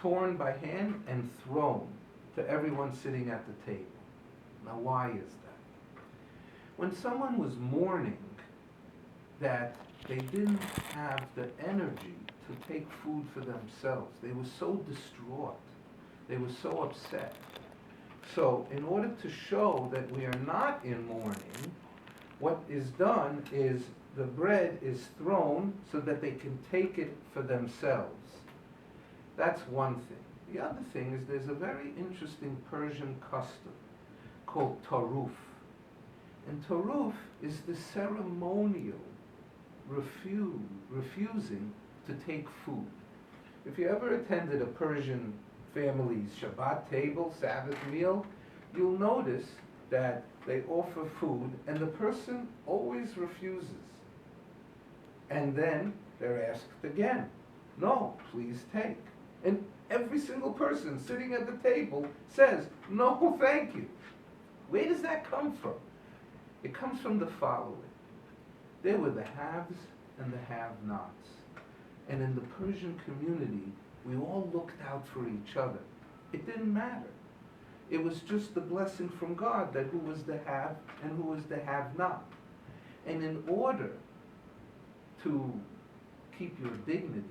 torn by hand and thrown to everyone sitting at the table. Now, why is that? When someone was mourning that they didn't have the energy to take food for themselves, they were so distraught, they were so upset. So, in order to show that we are not in mourning, what is done is the bread is thrown so that they can take it for themselves. That's one thing. The other thing is there's a very interesting Persian custom called taruf. And taruf is the ceremonial refusing to take food. If you ever attended a Persian family's Shabbat table, Sabbath meal, you'll notice that they offer food and the person always refuses. And then they're asked again, no, please take. And every single person sitting at the table says, no, thank you. Where does that come from? It comes from the following. There were the haves and the have-nots. And in the Persian community, we all looked out for each other. It didn't matter. It was just the blessing from God that who was the have and who was the have-not. And in order to keep your dignity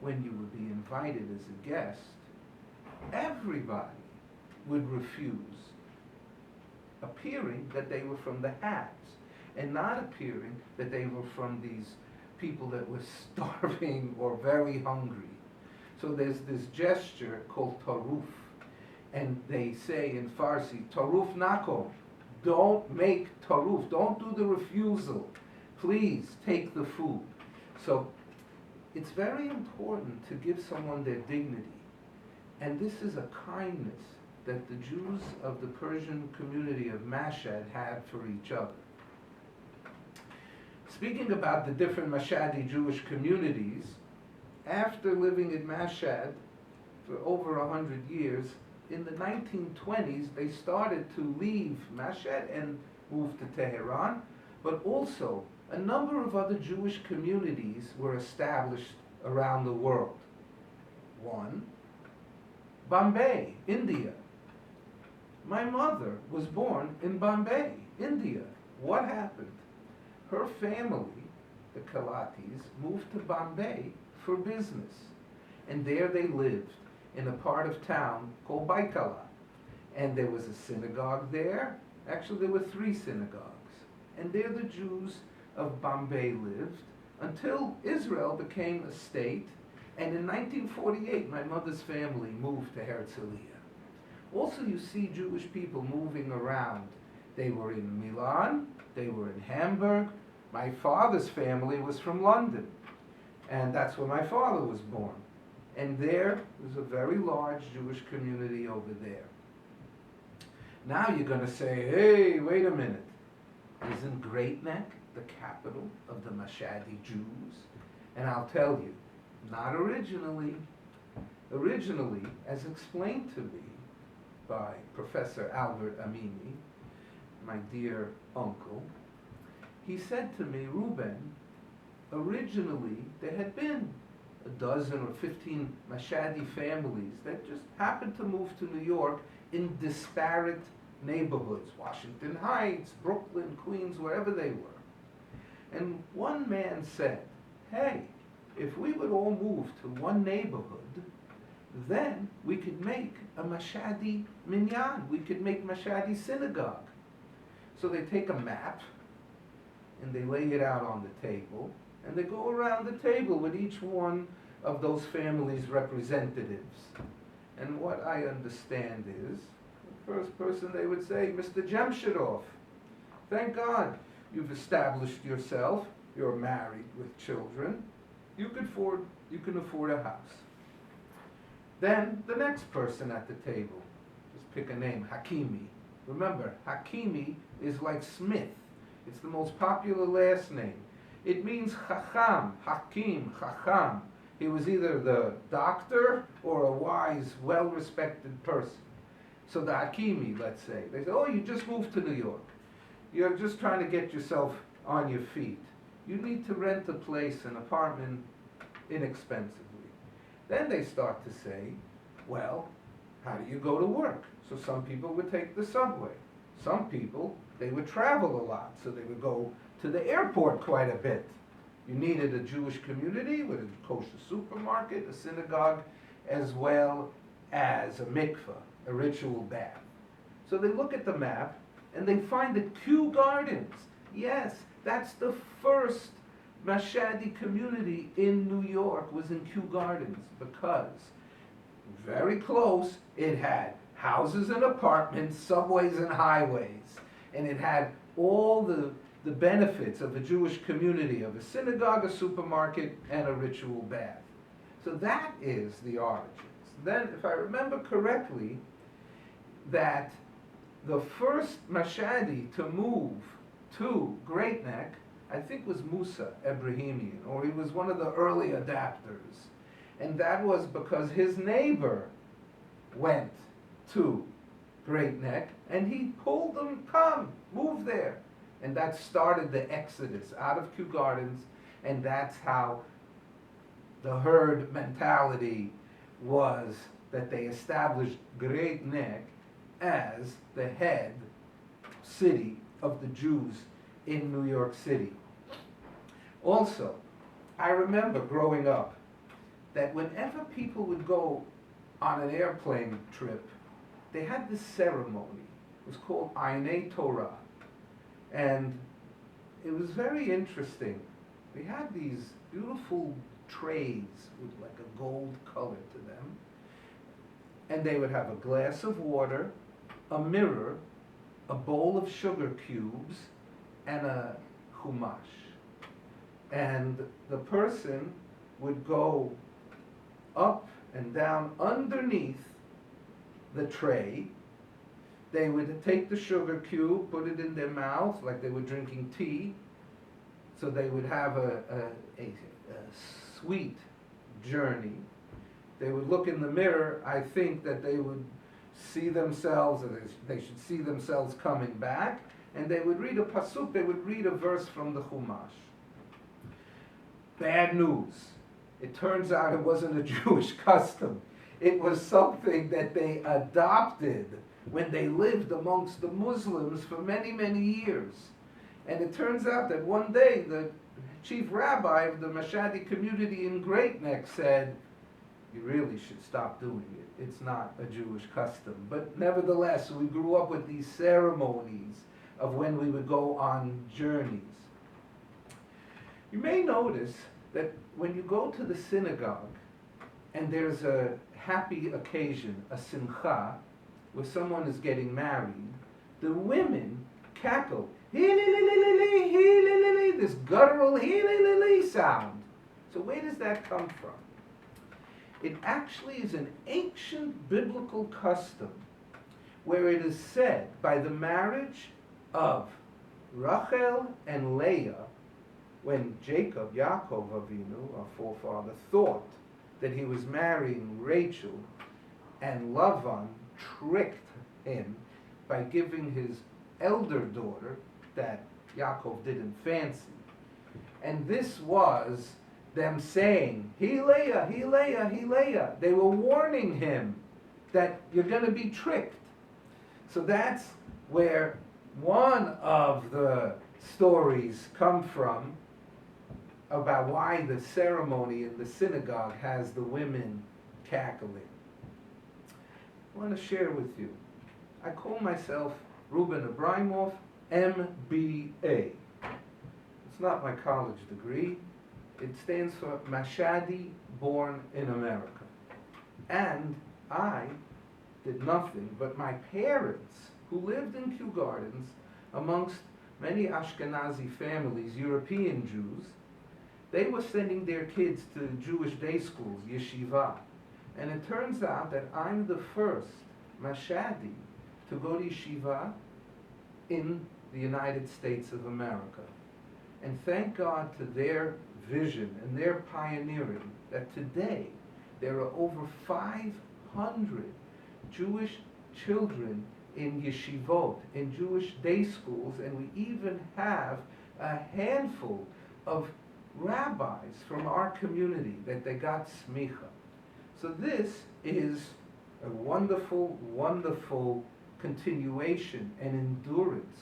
when you would be invited as a guest, everybody would refuse, appearing that they were from the haves, and not appearing that they were from these people that were starving or very hungry. So there's this gesture called taruf, and they say in Farsi, taruf nakom, don't make taruf, don't do the refusal, please take the food. So it's very important to give someone their dignity, and this is a kindness that the Jews of the Persian community of Mashhad had for each other. Speaking about the different Mashhadi Jewish communities, after living in Mashhad for over 100 years, in the 1920s they started to leave Mashhad and move to Tehran, but also a number of other Jewish communities were established around the world. One, Bombay, India. My mother was born in Bombay, India. What happened? Her family, the Kalatis, moved to Bombay for business. And there they lived in a part of town called Baikala. And there was a synagogue there. Actually, there were 3 synagogues. And there the Jews of Bombay lived until Israel became a state. And in 1948, my mother's family moved to Herzliya. Also, you see Jewish people moving around. They were in Milan, they were in Hamburg. My father's family was from London, and that's where my father was born. And there was a very large Jewish community over there. Now you're going to say, hey, wait a minute. Isn't Great Neck the capital of the Mashhadi Jews? And I'll tell you, not originally. Originally, as explained to me by Professor Albert Amini, my dear uncle, he said to me, Reuben, originally there had been a dozen or 15 Mashhadi families that just happened to move to New York in disparate neighborhoods, Washington Heights, Brooklyn, Queens, wherever they were. And one man said, hey, if we would all move to one neighborhood, then we could make a Mashhadi minyan, we could make Mashhadi synagogue. So they take a map, and they lay it out on the table, and they go around the table with each one of those families' representatives. And what I understand is, the first person they would say, Mr. Jemshidov, thank God you've established yourself, you're married with children, you can afford a house. Then the next person at the table, just pick a name, Hakimi. Remember, Hakimi is like Smith. It's the most popular last name. It means Chacham, Hakim, Chacham. He was either the doctor or a wise, well-respected person. So the Hakimi, let's say, they say, oh, you just moved to New York. You're just trying to get yourself on your feet. You need to rent a place, an apartment, inexpensively. Then they start to say, well, how do you go to work? So some people would take the subway. Some people, they would travel a lot, so they would go to the airport quite a bit. You needed a Jewish community with a kosher supermarket, a synagogue, as well as a mikveh, a ritual bath. So they look at the map and they find that Kew Gardens, yes, that's the first Mashhadi community in New York, was in Kew Gardens, because very close it had houses and apartments, subways and highways, and it had all the benefits of a Jewish community, of a synagogue, a supermarket, and a ritual bath. So that is the origins. Then, if I remember correctly, that the first Mashhadi to move to Great Neck, I think, was Musa Ebrahimian, or he was one of the early adapters. And that was because his neighbor went to Great Neck, and he pulled them, come, move there. And that started the exodus out of Kew Gardens, and that's how the herd mentality was, that they established Great Neck as the head city of the Jews in New York City. Also, I remember growing up that whenever people would go on an airplane trip, they had this ceremony. It was called Made Torah. And it was very interesting. We had these beautiful trays with like a gold color to them. And they would have a glass of water, a mirror, a bowl of sugar cubes, and a chumash. And the person would go up and down underneath the tray. They would take the sugar cube, put it in their mouth like they were drinking tea. So they would have a sweet journey. They would look in the mirror. I think that they would see themselves, or they should see themselves coming back, and they would read a pasuk, they would read a verse from the Chumash. Bad news. It turns out it wasn't a Jewish custom. It was something that they adopted when they lived amongst the Muslims for many, many years. And it turns out that one day the chief rabbi of the Mashhadi community in Great Neck said, you really should stop doing it. It's not a Jewish custom. But nevertheless, we grew up with these ceremonies of when we would go on journeys. You may notice that when you go to the synagogue and there's a happy occasion, a Simcha, where someone is getting married, the women cackle, hee-lee-lee-lee-lee, hee-lee-lee-lee, this guttural hee-lee-lee-lee sound. So where does that come from? It actually is an ancient biblical custom where it is said by the marriage of Rachel and Leah, when Jacob, Yaakov Avinu, our forefather, thought that he was marrying Rachel, and Lavan tricked him by giving his elder daughter that Yaakov didn't fancy. And this was them saying, he Leah, he Leah, he Leah. They were warning him that you're going to be tricked. So that's where one of the stories come from about why the ceremony in the synagogue has the women cackling. I want to share with you. I call myself Reuben Ebrahimoff, MBA. It's not my college degree. It stands for Mashhadi, born in America. And I did nothing, but my parents, who lived in Kew Gardens, amongst many Ashkenazi families, European Jews, they were sending their kids to Jewish day schools, yeshiva. And it turns out that I'm the first Mashhadi to go to yeshiva in the United States of America. And thank God to their vision and their pioneering that today there are over 500 Jewish children in yeshivot, in Jewish day schools, and we even have a handful of rabbis from our community that they got smicha. So this is a wonderful, wonderful continuation and endurance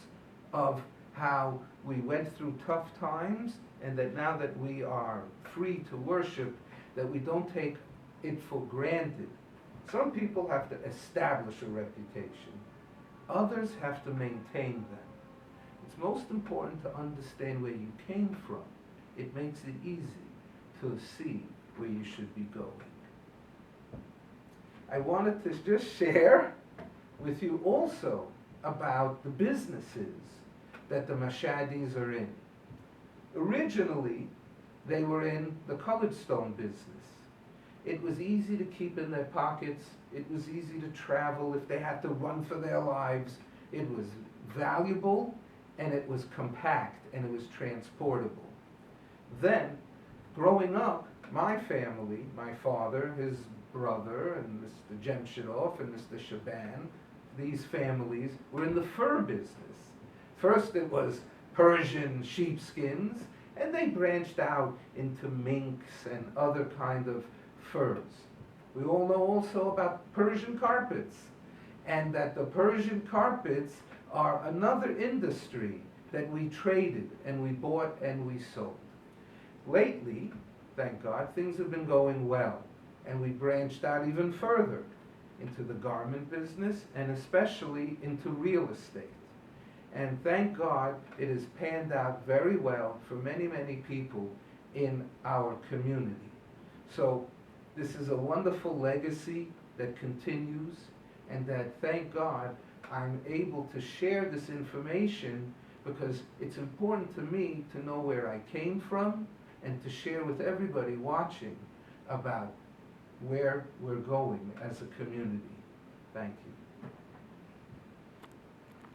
of how we went through tough times, and that now that we are free to worship, that we don't take it for granted. Some people have to establish a reputation. Others have to maintain them. It's most important to understand where you came from. It makes it easy to see where you should be going. I wanted to just share with you also about the businesses that the Mashhadis are in. Originally, they were in the colored stone business. It was easy to keep in their pockets. It was easy to travel if they had to run for their lives. It was valuable, and it was compact, and it was transportable. Then, growing up, my family, my father, his brother, and Mr. Jemshidov and Mr. Shaban, these families were in the fur business. First it was Persian sheepskins, and they branched out into minks and other kind of furs. We all know also about Persian carpets, and that the Persian carpets are another industry that we traded and we bought and we sold. Lately, thank God, things have been going well, and we branched out even further into the garment business and especially into real estate. And thank God it has panned out very well for many, many people in our community. So this is a wonderful legacy that continues, and that, thank God, I'm able to share this information because it's important to me to know where I came from and to share with everybody watching about where we're going as a community. Thank you.